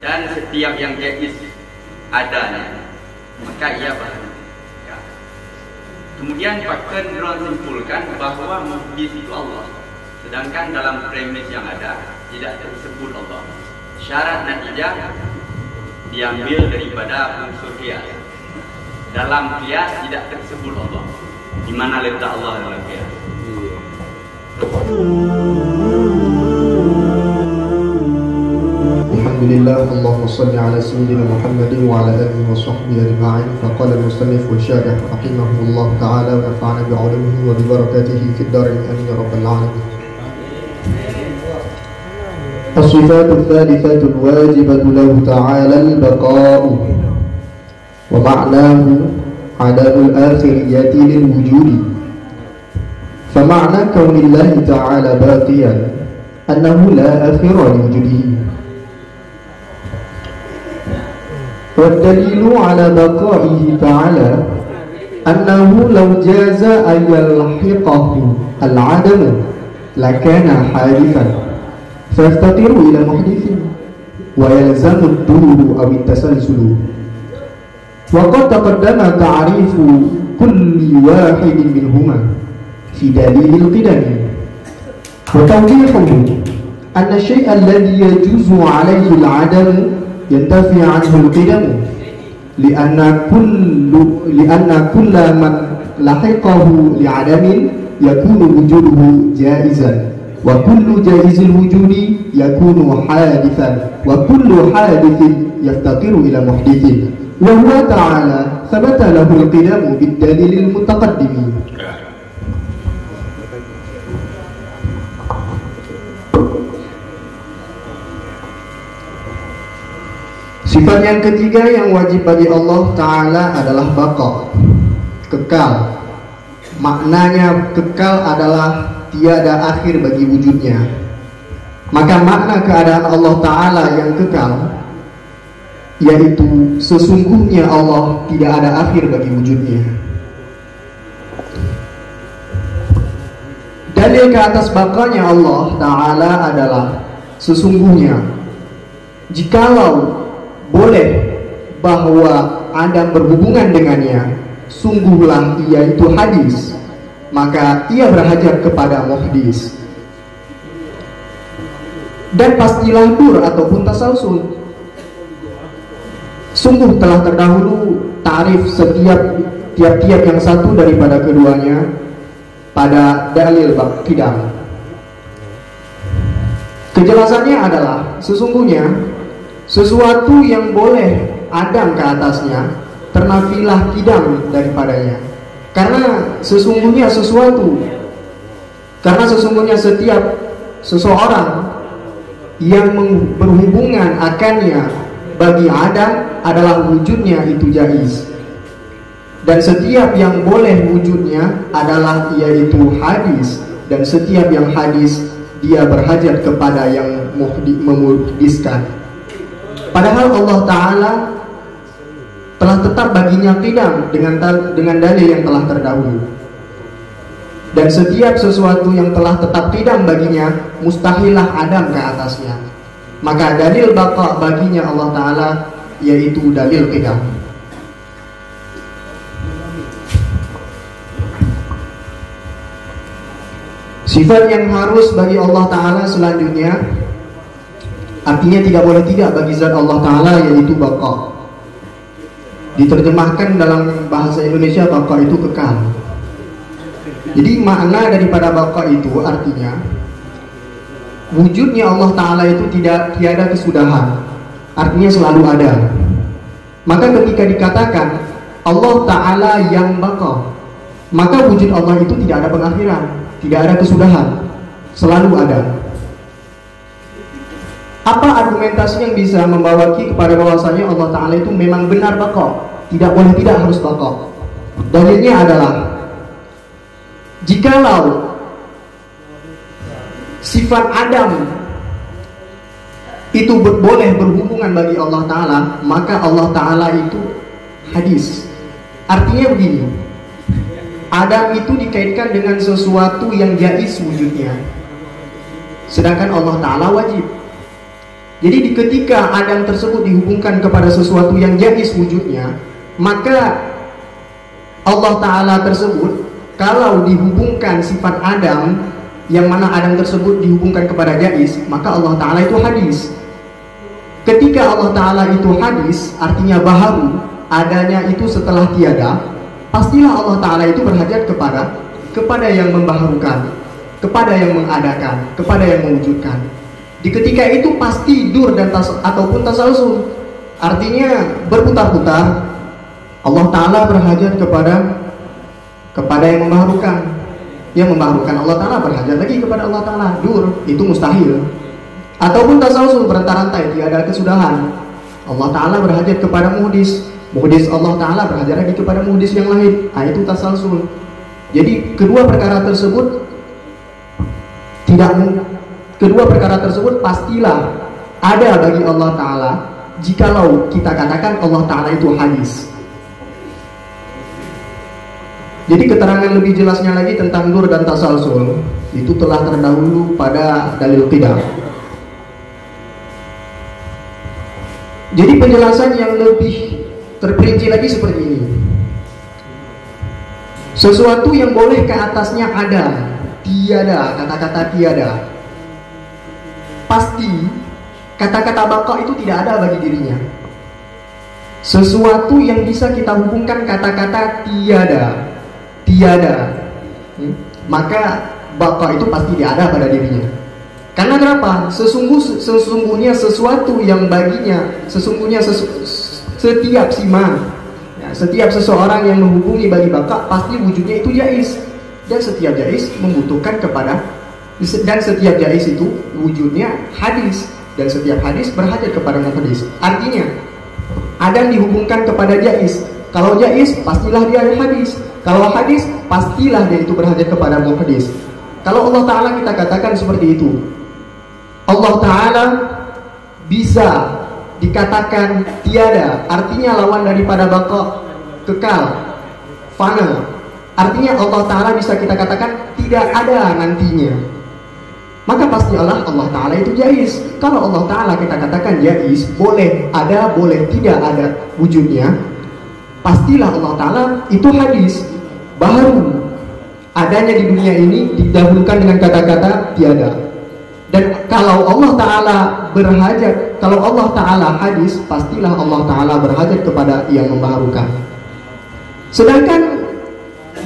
dan setiap yang jaiz adanya, maka ia bahagia. Ya. Kemudian Pakar simpulkan bahwa muhdis itu Allah, sedangkan dalam premis yang ada tidak tersebut Allah. Syarat natijah diambil daripada unsur qiyas. Dalam qiyas tidak tersebut Allah. Di mana letak Allah dalam qiyas? Alhamdulillah, Allahumma salli ala sayyidina Muhammadin wa ala alihi wa sahbihi ajma'in. Faqala al-musannif wa syarih rahimahullah ta'ala wa nafa'ana bi'ulumihi wa bi barakatihi fid darin amin ya rabbal alamin. الصفات الثالثة الواجبة له تعالى البقاء ومعناه عدم الآخرية للوجود. فمعنى كون الله تعالى باقيا أنه لا آخر لوجوده. والدليل على بقائه تعالى أنه لو جاز أن يلحقه العدم لكان حادثا فيفتقر إلى محدث ويلزم الدور أو التسلسل. وقد تقدم تعريف كل واحد منهما في دليل القدم، وتوضيحه أن الشيء الذي يجوز عليه العدم ينتفي عنه القدم، لأن كل من لحقه لعدم يكون وجوده جائزا، وكل جائز الوجود يكون حادثا، وكل حادث يفتقر إلى محدث، وهو تعالى ثبت له القدم بالدليل المتقدم. Sifat yang ketiga yang wajib bagi Allah Ta'ala adalah baqa, kekal. Maknanya kekal adalah tiada akhir bagi wujudnya. Maka makna keadaan Allah Ta'ala yang kekal yaitu sesungguhnya Allah tidak ada akhir bagi wujudnya. Dalil ke atas baqanya Allah Ta'ala adalah sesungguhnya jikalau boleh bahwa Adam berhubungan dengannya, sungguhlah ia itu hadis, maka ia berhajat kepada muhdis. Dan pastilah dur ataupun tasalsul. Sungguh telah terdahulu tarif tiap-tiap yang satu daripada keduanya pada dalil bab qidam. Kejelasannya adalah sesungguhnya sesuatu yang boleh Adam ke atasnya ternafilah qidam daripadanya. Karena sesungguhnya setiap seseorang yang berhubungan akannya bagi Adam adalah wujudnya itu jaiz, dan setiap yang boleh wujudnya adalah yaitu hadis, dan setiap yang hadis dia berhajat kepada yang memuhdiskan. Padahal Allah Ta'ala telah tetap baginya qidam dengan dalil yang telah terdahulu. Dan setiap sesuatu yang telah tetap qidam baginya, mustahillah Adam ke atasnya. Maka dalil baqa baginya Allah Ta'ala yaitu dalil qidam. Sifat yang harus bagi Allah Ta'ala selanjutnya, artinya tidak boleh tidak bagi zat Allah Ta'ala, yaitu baqa. Diterjemahkan dalam bahasa Indonesia baqa itu kekal. Jadi makna daripada baqa itu artinya wujudnya Allah Ta'ala itu tiada kesudahan, artinya selalu ada. Maka ketika dikatakan Allah Ta'ala yang baqa, maka wujud Allah itu tidak ada pengakhiran, tidak ada kesudahan, selalu ada. Apa argumentasi yang bisa membawa kepada bahwasanya Allah Ta'ala itu memang benar baqa, tidak boleh tidak harus baqa? Dalilnya adalah jikalau sifat Adam itu boleh berhubungan bagi Allah Ta'ala, maka Allah Ta'ala itu hadis. Artinya begini, Adam itu dikaitkan dengan sesuatu yang jaiz wujudnya, sedangkan Allah Ta'ala wajib. Jadi ketika Adam tersebut dihubungkan kepada sesuatu yang jais wujudnya, maka Allah Ta'ala tersebut kalau dihubungkan sifat Adam, yang mana Adam tersebut dihubungkan kepada jais, maka Allah Ta'ala itu hadis. Ketika Allah Ta'ala itu hadis, artinya baharu, adanya itu setelah tiada, pastilah Allah Ta'ala itu berhajat kepada yang membaharukan, kepada yang mengadakan, kepada yang mewujudkan. Di ketika itu pasti dur dan ataupun tasalsul, artinya berputar-putar. Allah Ta'ala berhajat kepada yang membaharukan. Yang membaharukan Allah Ta'ala berhajat lagi kepada Allah Ta'ala. Dur, itu mustahil. Ataupun tasalsul, berantai-rantai, tiada kesudahan. Allah Ta'ala berhajat kepada muhdis. Muhdis Allah Ta'ala berhajat lagi kepada muhdis yang lain. Itu tasalsul. Jadi kedua perkara tersebut pastilah ada bagi Allah Ta'ala jikalau kita katakan Allah Ta'ala itu hadis. Jadi keterangan lebih jelasnya lagi tentang dur dan tasalsul itu telah terdahulu pada dalil qidam. Jadi penjelasan yang lebih terperinci lagi seperti ini. Sesuatu yang boleh ke atasnya ada, tiada, kata-kata tiada, pasti kata-kata baqa itu tidak ada bagi dirinya. Sesuatu yang bisa kita hubungkan kata-kata tiada, maka baqa itu pasti tidak ada pada dirinya. Karena kenapa? Sesungguhnya sesuatu yang baginya, setiap sima, setiap seseorang yang menghubungi bagi baqa pasti wujudnya itu jais. Dan setiap jais membutuhkan kepada, dan setiap jais itu wujudnya hadis, dan setiap hadis berhajat kepada muhdis. Artinya Adam dihubungkan kepada jais. Kalau jais pastilah dia hadis. Kalau hadis pastilah dia itu berhajat kepada muhdis. Kalau Allah Ta'ala kita katakan seperti itu, Allah Ta'ala bisa dikatakan tiada, artinya lawan daripada baqa, kekal, fana. Artinya Allah Ta'ala bisa kita katakan tidak ada nantinya. Maka pasti Allah Ta'ala itu jais. Kalau Allah Ta'ala kita katakan jais, boleh ada, boleh tidak ada wujudnya, pastilah Allah Ta'ala itu hadis, baru adanya di dunia ini didahulukan dengan kata-kata tiada. Dan kalau Allah Ta'ala berhajat, kalau Allah Ta'ala hadis, pastilah Allah Ta'ala berhajat kepada yang membaharukan. Sedangkan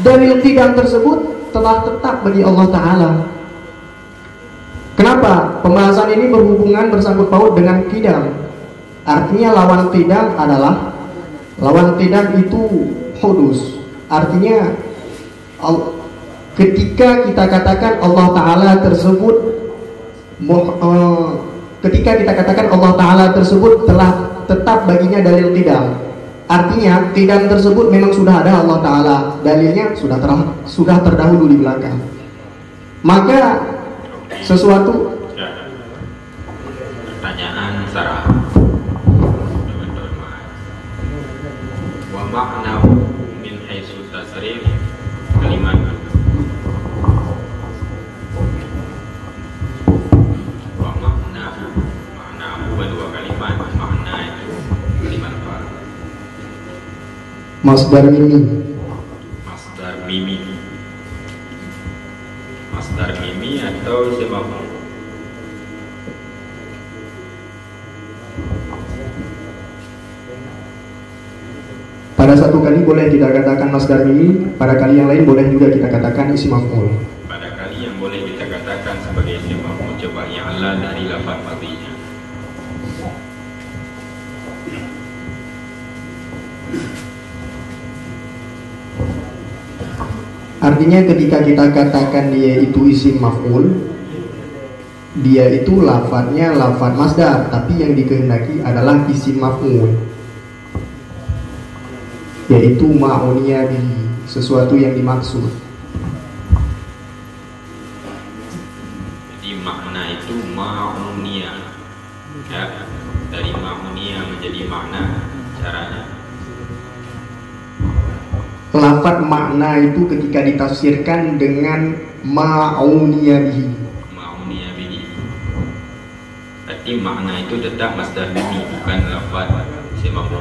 dalil qidam tersebut telah tetap bagi Allah Ta'ala. Kenapa? Pembahasan ini berhubungan bersangkut paut dengan qidam. Artinya lawan qidam itu hudus. Artinya ketika kita katakan Allah Ta'ala tersebut, ketika kita katakan Allah Ta'ala tersebut telah tetap baginya dalil qidam, artinya qidam tersebut memang sudah ada Allah Ta'ala, dalilnya sudah terdahulu di belakang. Maka sesuatu pertanyaan Sarah, wa ma'nahu min haitsu tasrif kalimat, wa ma'nahu dua kalimat, makna itu kalimat apa? Masdar mimi atau isim maf'ul. Pada satu kali boleh kita katakan masdar mimi, pada kali yang lain boleh juga kita katakan isim maf'ul. Pada kali yang boleh kita katakan sebagai isim maf'ul, coba yang Allah dari lafaz madinya. Artinya ketika kita katakan dia itu isim maf'ul, dia itu lafadznya lafadz masdar, tapi yang dikehendaki adalah isim maf'ul, yaitu ma'uniya bihi, sesuatu yang dimaksud. Jadi makna itu ma'uniya, ya, dari ma'uniya menjadi makna, caranya lafadz makna itu ketika ditafsirkan dengan ma'uniya bihi. berarti makna itu tetap masdar mimi, bukan lafaz isim maf'ul.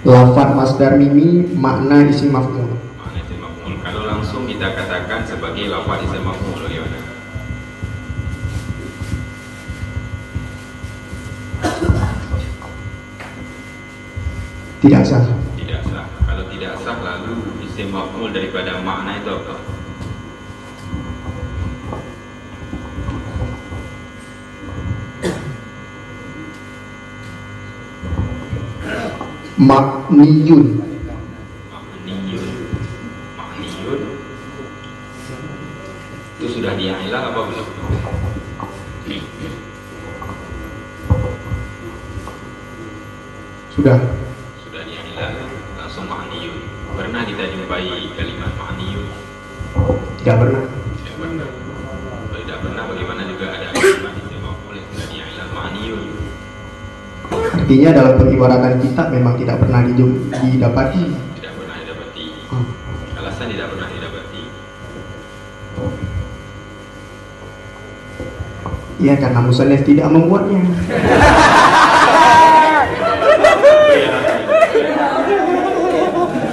Lafaz masdar mimi makna isim maf'ul. Makna isim maf'ul. Kalau langsung kita katakan sebagai lafaz isim maf'ul, bagaimana? Tidak sah. Tidak sah. Kalau tidak sah, lalu isim maf'ul daripada makna itu apa? Makniyun. Makniyun itu sudah di'ilah apa belum? Sudah di'ilah, langsung makniyun. Pernah kita jumpai kalimat makniyun? tidak pernah. Tidak pernah. Kalau tidak pernah, bagaimana juga ada kalimat isim maf'ul yang sudah di'ilah makniyun? Artinya dalam periwaratan kitab memang tidak pernah didapati. Tidak pernah didapati. Alasan tidak pernah didapati. Ya karena musannif tidak membuatnya.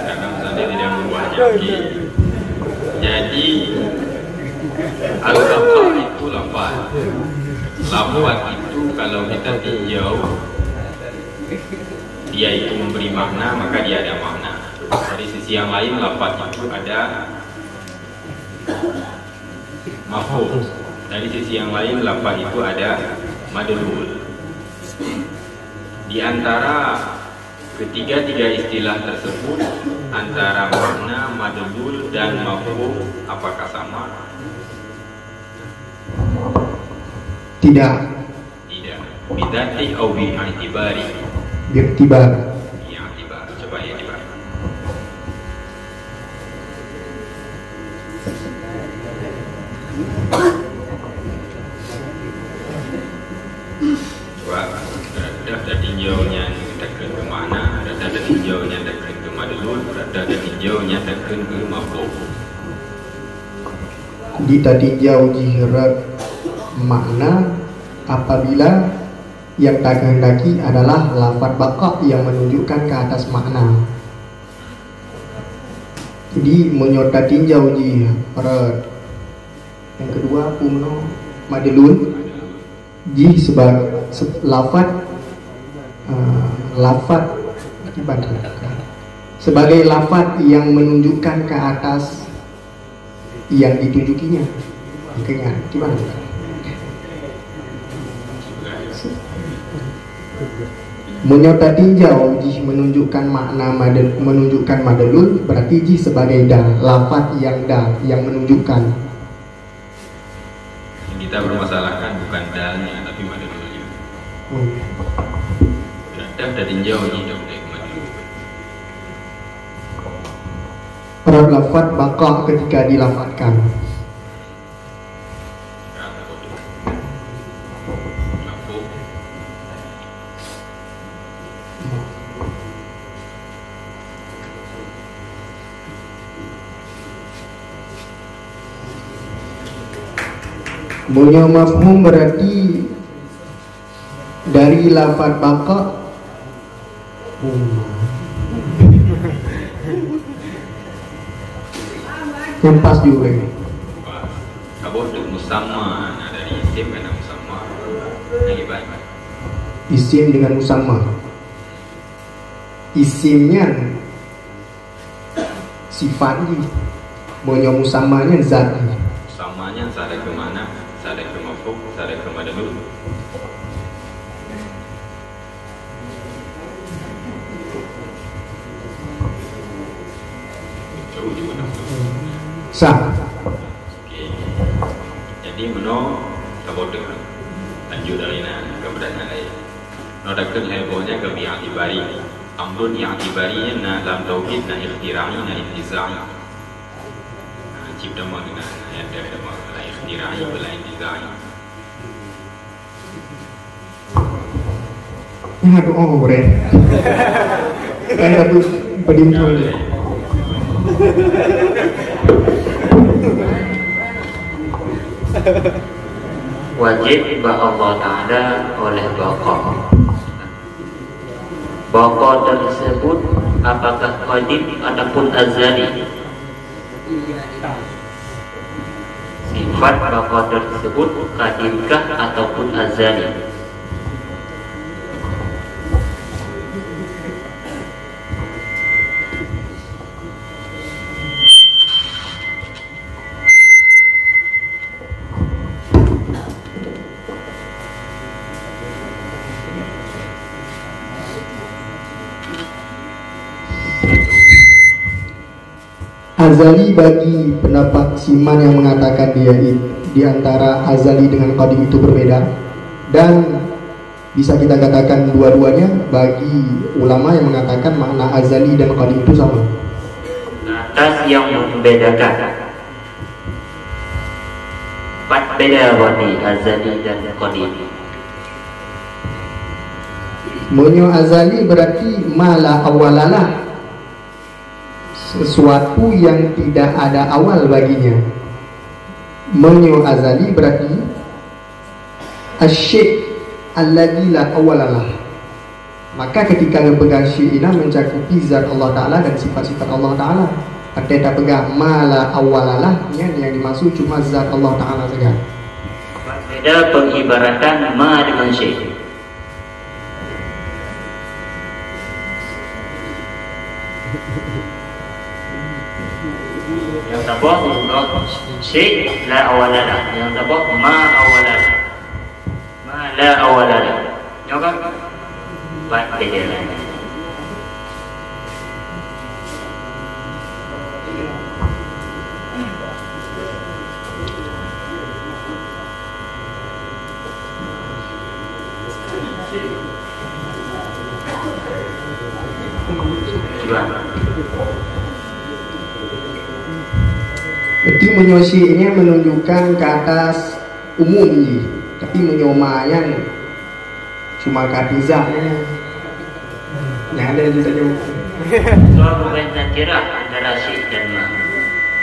Karena musannif tidak membuatnya. Okay. Jadi al-lafaz itu lafaz. Lafaz itu kalau kita tinjau, dia itu memberi makna, maka dia ada makna. Dari sisi yang lain, lafaz itu ada maf'ul. Dari sisi yang lain, lafaz itu ada madlul. Di antara ketiga-tiga istilah tersebut, antara makna, madlul, dan maf'ul, apakah sama? Tidak. Tidak. Bidati atau bi'atibari? Bi'tibar. Bi'atibar. Coba i'tibar. Coba rada tinjaunya tekan ke mana, rada tinjaunya tekan ke madlul, rada tinjaunya tekan ke maf'ul. Kita tinjau jihrat makna apabila yang tak kehendaki adalah lafaz baqa yang menunjukkan ke atas makna. Jadi menyota tinjau jihrat. Yang kedua umno madlul ji sebagai lafaz sebagai lafaz yang menunjukkan ke atas yang ditunjukinya. Makanya gimana? Menyota tinjau jih menunjukkan makna menunjukkan madlul, berarti jih sebagai dal, lafaz yang dal yang menunjukkan. Yang kita permasalahkan bukan dalnya tapi madlulnya. Rada tinjau ni dah mulai madlul. Pada lafaz baqa ketika dilafazkan. Punya mafhum berarti dari lafaz baqa yang pas juga ini. Kabur untuk musamma, nah dari isim kena musamma. Yang hebat. Isim dengan musamma. Isimnya sifatnya, punya musammanya zatnya. Musammanya sada ke mana? Sada ke maf'ul, sada ke madlul. Sah. Okey. Jadi meno kabur dengan lanjut dari keberadaan lain. No dekat levelnya ke bi'atibari. Amrun i'tibarinya na dalam tauhid na ikhtira'i na intizai. Cipta makna ayat dari makna ikhtira'i wal intizai. Ya doa boleh. Kayak aku pedimtul. wajib ba Allah Ta'ala oleh baqa. Baqa tersebut apakah qadim ataupun azali? Sifat baqa tersebut qadimkah ataupun azali? Azali bagi pendapat Siman yang mengatakan dia di antara azali dengan qadim itu berbeda, dan bisa kita katakan dua-duanya bagi ulama yang mengatakan makna azali dan qadim itu sama. Atas yang membedakan, empat beda berarti azali dan qadim. Menyo azali berarti mala awalalah, sesuatu yang tidak ada awal baginya. Menyo azali berarti asyik alladzi la awalalah. Maka ketika berpegang syi'ina mencakupi zat Allah Ta'ala dan sifat-sifat Allah Ta'ala. Ketika pegang mala awalalah, yang dimaksud cuma zat Allah Ta'ala saja. Beda pengibaratan ma dengan syekh. Yang tabah syekh la awalalah, yang tabah ma awalalah, ma la awalalah. Jangan buat beda lagi. Jadi menyosiknya menunjukkan ke atas umum je, tapi menyoma yang cuma katizahnya yang ada di saja. Soal bukan nakirah antara syekh dan ma.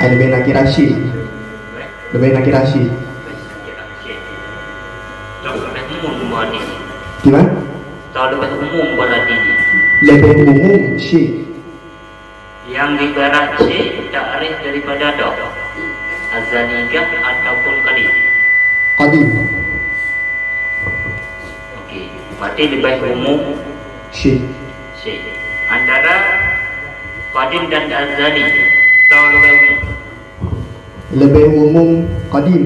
Lebih nakirah syekh, lebih nakirah syekh. Soal lebih umum buat ini. Gimana? Soal lebih umum buat ini. Lebih umum syekh. Yang dibarat syekh takrif daripada dok azalikah ataupun qadim? Qadim. Okey, berarti lebih umum Syekh. syekh. Antara qadim dan azali, tahu lebih umum? Lebih umum qadim.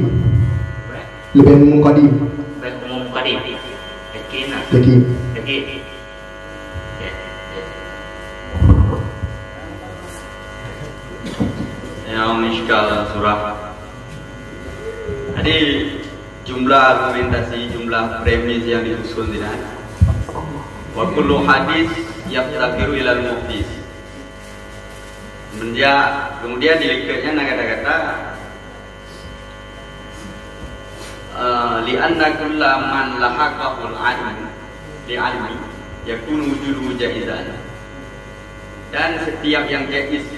Lebih umum qadim. Lebih umum qadim. Yakin tak? Yakin. Yakin. Yang Mishkal surah. Jadi jumlah argumentasi, jumlah premis yang disusun tidak. Wa kullu hadis yaftakiru ilal muhdis. Kemudian dilekatnya nak kata-kata li'anna kulla man lahaqahul ilm li'almi yakunu wujuduhu jaizan. Dan setiap yang jaiz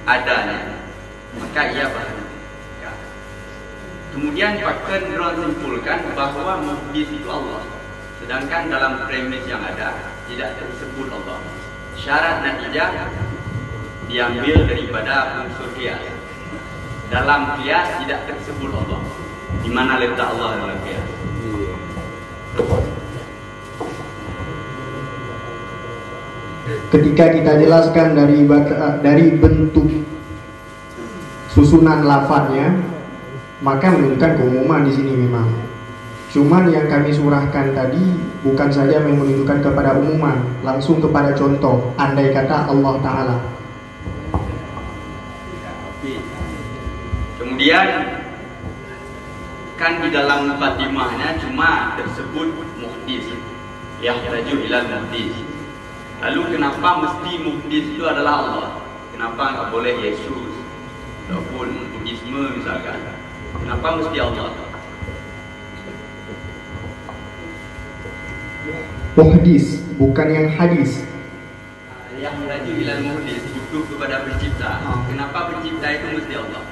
adanya maka ia bahan. Ya. Kemudian pakar orang simpulkan bahawa muhdis itu Allah. Sedangkan dalam premis yang ada tidak tersebut Allah. Syarat natijah diambil daripada unsur qiyas. Dalam qiyas tidak tersebut Allah. Di mana letak Allah dalam qiyas? Ketika kita jelaskan dari bentuk susunan lafadznya, maka menunjukkan keumuman di sini memang. Cuman yang kami surahkan tadi bukan saja menunjukkan kepada umuman, langsung kepada contoh. Andai kata Allah Ta'ala. Kemudian kan di dalam mukadimahnya cuma tersebut muhdis, yahtaju ilal muhdis. Lalu kenapa mesti muhdis itu adalah Allah? Kenapa enggak boleh Yesus ataupun Buddhisme misalkan? Kenapa mesti Allah? Muhdis, bukan yang hadis. Yang laju ilal muhdis, butuh kepada pencipta. Kenapa pencipta itu mesti Allah?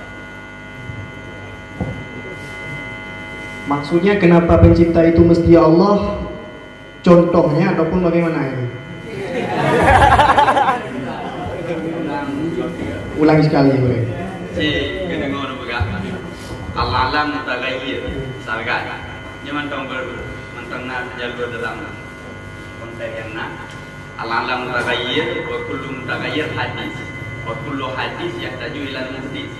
Maksudnya kenapa pencipta itu mesti Allah? Contohnya ataupun bagaimana ini? Ulangi sekali boleh. Si kena ngono bukan. Al-alam mutaghayyir. Misalkan nyaman mentengah jalur dalam konteks yang al-alam mutaghayyir wa kullu mutaghayyir hadis. Wa kullu hadis yahtaju ila muhdits.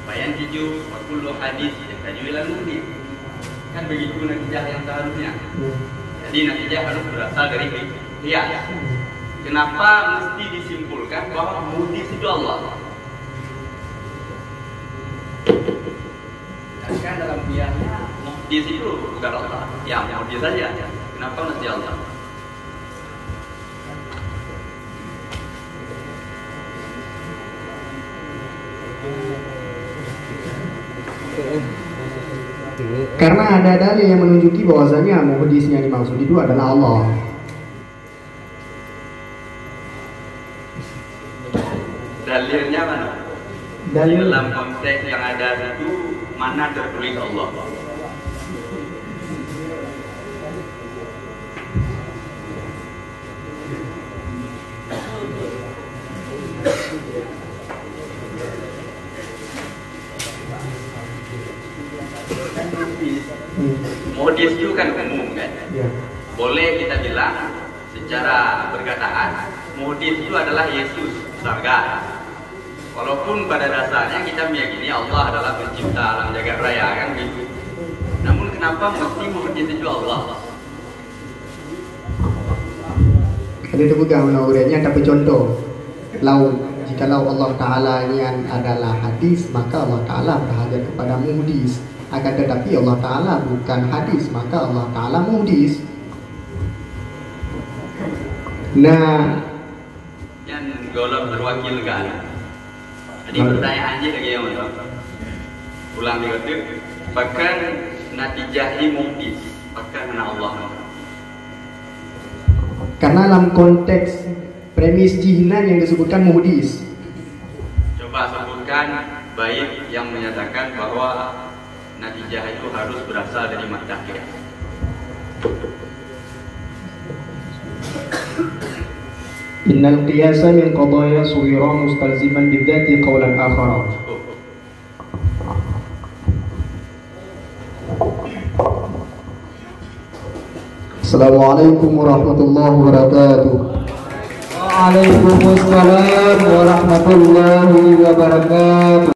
Bayan tujuh wa kullu hadis yahtaju ila muhdits. Kan begitu natijah yang seharusnya. Jadi natijah harus berasal dari qiyas. Kenapa mesti disimpulkan bahwa muhdits itu Allah? Kan dalam qiyasnya muhdits itu bukan Allah. Ya, muhdits saja. Kenapa mesti Allah? Karena ada dalil yang menunjuki bahwasanya muhdits yang dimaksud itu adalah Allah. Dalilnya mana? Dalil Dalam konteks yang ada itu mana tertulis Allah? Muhdits itu kan umum kan? Ya. Boleh kita bilang secara perkataan muhdits itu adalah Yesus surga. Walaupun pada dasarnya kita meyakini Allah adalah pencipta alam jagat raya kan gitu. Namun kenapa mesti muhdits itu Allah? Ada itu bukan menurutnya tapi contoh. Jikalau Allah Ta'ala ini adalah hadis, maka Allah Ta'ala berhajat kepada muhdits. Akan tetapi Allah Ta'ala bukan hadis, maka Allah Ta'ala muhdits. Nah, Yang golong berwakil negara. Jadi pertanyaannya lagi yang mana? Ulang dikatakan, bahkan natijahi muhdits, bahkan Allah. karena dalam konteks premis jinan yang disebutkan muhdits. Coba sebutkan bait yang menyatakan bahwa natijah itu harus berasal dari maddah qiyas. Innal qiyasa min qadaya suwira mustalziman bidzati qawlan akhara. Assalamualaikum warahmatullahi wabarakatuh. Waalaikumsalam warahmatullahi wabarakatuh.